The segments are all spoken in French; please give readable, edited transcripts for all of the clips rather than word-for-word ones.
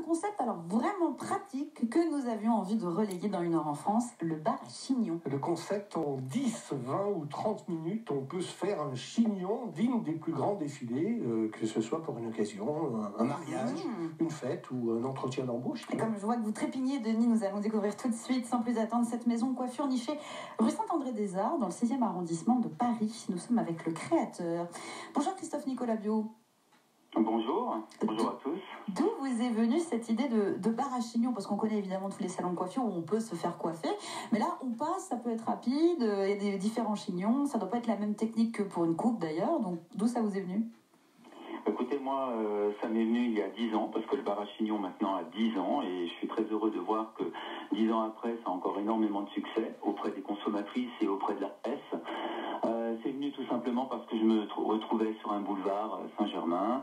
concept alors vraiment pratique que nous avions envie de relayer dans Une heure en France, le bar à chignon. Le concept, en 10, 20 ou 30 minutes, on peut se faire un chignon digne des plus grands défilés, que ce soit pour une occasion, un mariage, une fête ou un entretien d'embauche. Et comme je vois que vous trépignez, Denis, nous allons découvrir tout de suite, sans plus attendre, cette maison de coiffure nichée rue Saint-André-des-Arts, dans le 6e arrondissement de Paris. Nous sommes avec le créateur. Bonjour Christophe Nicolas Bio. Bonjour, bonjour à tous. D'où vous est venue cette idée de bar à chignon? Parce qu'on connaît évidemment tous les salons de coiffure où on peut se faire coiffer, mais là on passe, ça peut être rapide, il y a des différents chignons, ça doit pas être la même technique que pour une coupe d'ailleurs, donc d'où ça vous est venu? Écoutez, moi, ça m'est venu il y a 10 ans, parce que le bar à chignon maintenant a 10 ans, et je suis très heureux de voir que 10 ans après, ça a encore énormément de succès auprès des consommatrices et auprès de la presse. C'est venu tout simplement parce que je me retrouvais sur un boulevard Saint-Germain,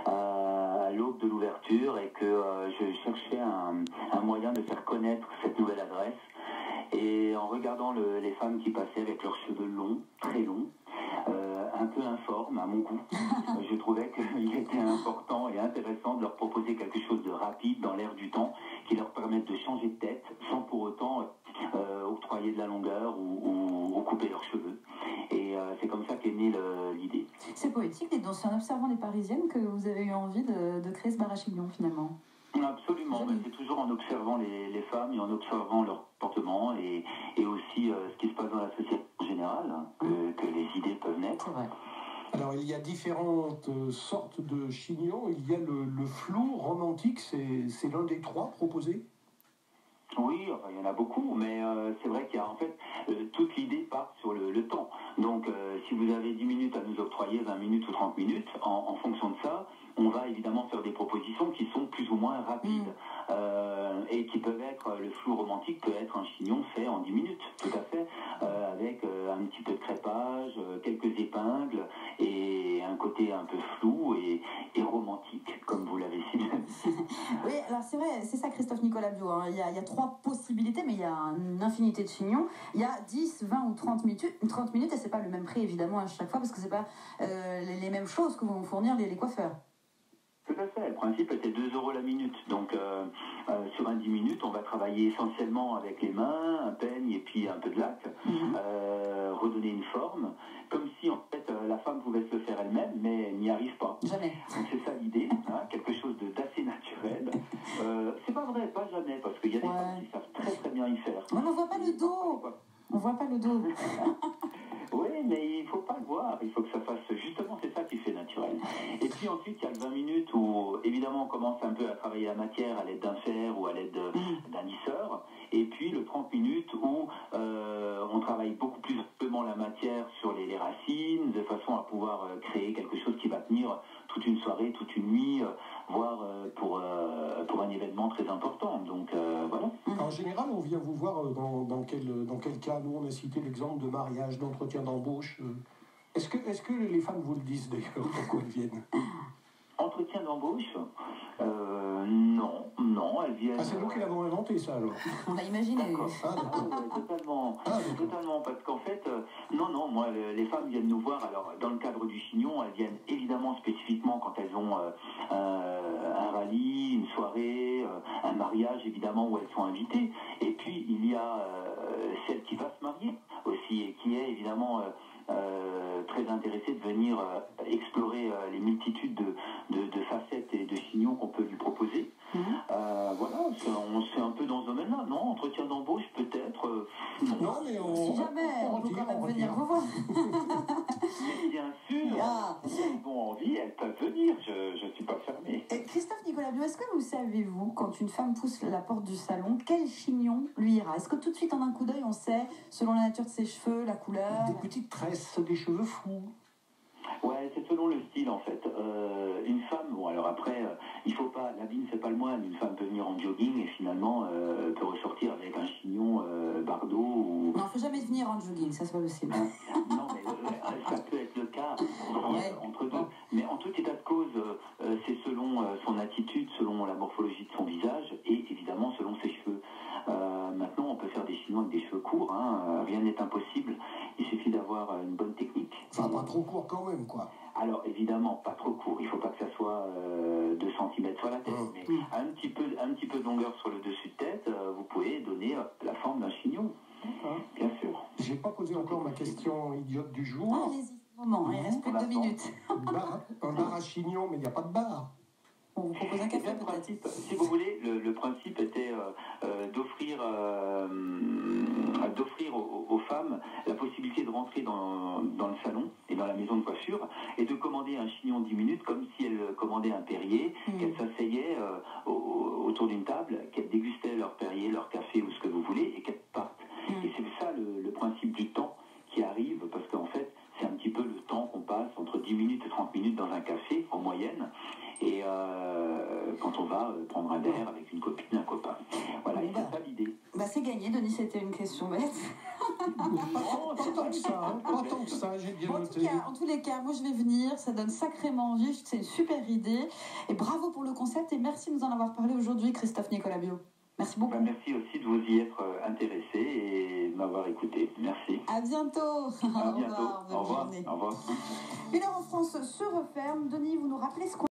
à l'aube de l'ouverture, et que je cherchais un moyen de faire connaître cette nouvelle adresse. Et en regardant les femmes qui passaient avec leurs cheveux longs, très longs, un peu informes à mon goût, je trouvais qu'il était important et intéressant de leur proposer quelque chose de rapide dans l'air du temps, qui leur permette de changer de tête sans pour autant octroyer de la longueur ou couper leurs cheveux. Et c'est comme ça qu'est née l'idée. C'est poétique, dites donc, c'est en observant les Parisiennes que vous avez eu envie de créer ce bar à chignon finalement. Absolument, mais c'est toujours en observant les femmes et en observant leur comportement et aussi ce qui se passe dans la société en général que les idées peuvent naître. C'est vrai. Alors, il y a différentes sortes de chignons. Il y a le flou romantique, c'est l'un des 3 proposés. Oui, enfin, il y en a beaucoup, mais c'est vrai qu'il y a en fait toute l'idée part sur le temps. Donc si vous avez 10 minutes à nous octroyer, 20 minutes ou 30 minutes, en fonction de ça, on va évidemment faire des propositions qui sont plus ou moins rapides et qui peuvent être, le flou romantique peut être un chignon fait en 10 minutes, tout à fait, avec un petit peu de crépage, quelques épingles et un côté un peu flou et romantique, comme vous l'avez si bien dit. Oui, alors c'est vrai, c'est ça Christophe Nicolas Bio, hein. Il y a 3 possibilités, mais il y a une infinité de chignons. Il y a 10, 20 ou 30 minutes et c'est pas le même prix évidemment à chaque fois, parce que c'est pas les mêmes choses que vont fournir les coiffeurs. Tout à fait, le principe était 2 € la minute. Donc sur un 10 minutes, on va travailler essentiellement avec les mains, un peigne et puis un peu de lac, redonner une forme, comme si en fait la femme pouvait se le faire elle-même, mais elle n'y arrive pas. Jamais. Donc c'est ça l'idée, hein, quelque chose d'assez naturel. C'est pas vrai, pas jamais, parce qu'il y a des femmes qui savent très très bien y faire. On ne voit pas le dos. On voit pas le dos. Oui, mais il faut pas le voir, il faut que ça fasse, justement, c'est ça qui fait naturel. Et puis ensuite, il y a le 20 minutes où, évidemment, on commence un peu à travailler la matière à l'aide d'un fer ou à l'aide d'un lisseur. Et puis le 30 minutes où on travaille beaucoup plus amplement la matière sur les racines, de façon à pouvoir créer quelque chose qui va tenir toute une soirée, toute une nuit, voire pour un événement très important. Donc voilà. En général, on vient vous voir dans quel cas? Nous, on a cité l'exemple de mariage, d'entretien d'embauche. Est-ce que les femmes vous le disent d'ailleurs, pourquoi elles viennent? Entretien d'embauche non, elles viennent... Ah, c'est nous qui l'avons inventé, ça, alors. On a imaginé. Totalement, parce qu'en fait, non, moi, les femmes viennent nous voir, alors, dans le cadre du chignon, elles viennent évidemment spécifiquement quand elles ont un rallye, une soirée, un mariage, évidemment, où elles sont invitées. Et puis, il y a celle qui va se marier aussi, et qui est évidemment... très intéressée de venir explorer les multitudes de facettes et de chignons qu'on peut lui proposer. Voilà, c'est un peu dans ce domaine-là, non? Entretien d'embauche, peut-être. Non, mais Si jamais, on peut quand même venir vous voir. Mais bien sûr, si elles ont envie, elles peuvent venir, je ne suis pas fermé. Et Christophe Nicolas Bio, est-ce que vous savez, vous, quand une femme pousse la porte du salon, quel chignon lui ira? Est-ce que tout de suite, en un coup d'œil, on sait, selon la nature de ses cheveux, la couleur? Des petites tresses, des cheveux flous. Ouais, c'est selon le style en fait. Une femme, bon alors après, il faut pas, l'habit ne fait pas le moine. Une femme peut venir en jogging et finalement peut ressortir avec un chignon Bardot ou... Non, faut jamais venir en jogging, ça c'est pas possible. Non, mais ça peut être le cas entre deux. Mais en tout état de cause, c'est selon son attitude, selon la morphologie de son visage et évidemment selon ses cheveux. Maintenant, on peut faire des chignons avec des cheveux courts, hein, rien n'est impossible. Il suffit d'avoir une bonne technique. Enfin, pas trop court quand même, quoi. Alors, évidemment, pas trop court. Il ne faut pas que ça soit 2 cm sur la tête, mais un petit peu petit peu de longueur sur le dessus de tête, vous pouvez donner la forme d'un chignon. Bien sûr. J'ai pas posé encore ma question idiote du jour. Ah, allez-y, moment, il reste plus de 2 minutes. Un bar à chignon, mais il n'y a pas de bar. On vous propose un café peut-être. Si vous voulez, le principe était d'offrir aux femmes la possibilité de rentrer dans le salon et dans la maison de coiffure et de commander un chignon 10 minutes comme si elles commandaient un Perrier, qu'elles s'asseyaient autour d'une table, qu'elles dégustaient leur Perrier, leur café ou ce que vous voulez et qu'elles partent. Et c'est ça le principe du temps qui arrive parce qu'en fait, c'est un petit peu le temps qu'on passe entre 10 minutes et 30 minutes dans un café en moyenne. Et quand on va prendre un verre avec une copine, un copain. Voilà, et c'est ça l'idée. C'est gagné, Denis, c'était une question bête. Pas tant que ça, pas tant que ça, j'ai bien noté. En tous les cas, moi je vais venir, ça donne sacrément envie, c'est une super idée. Et bravo pour le concept et merci de nous en avoir parlé aujourd'hui, Christophe Nicolas Bio. Merci beaucoup. Merci aussi de vous y être intéressé et de m'avoir écouté. Merci. À bientôt. À bientôt. Au revoir. Au revoir. 1h en France se referme. Denis, vous nous rappelez ce qu'on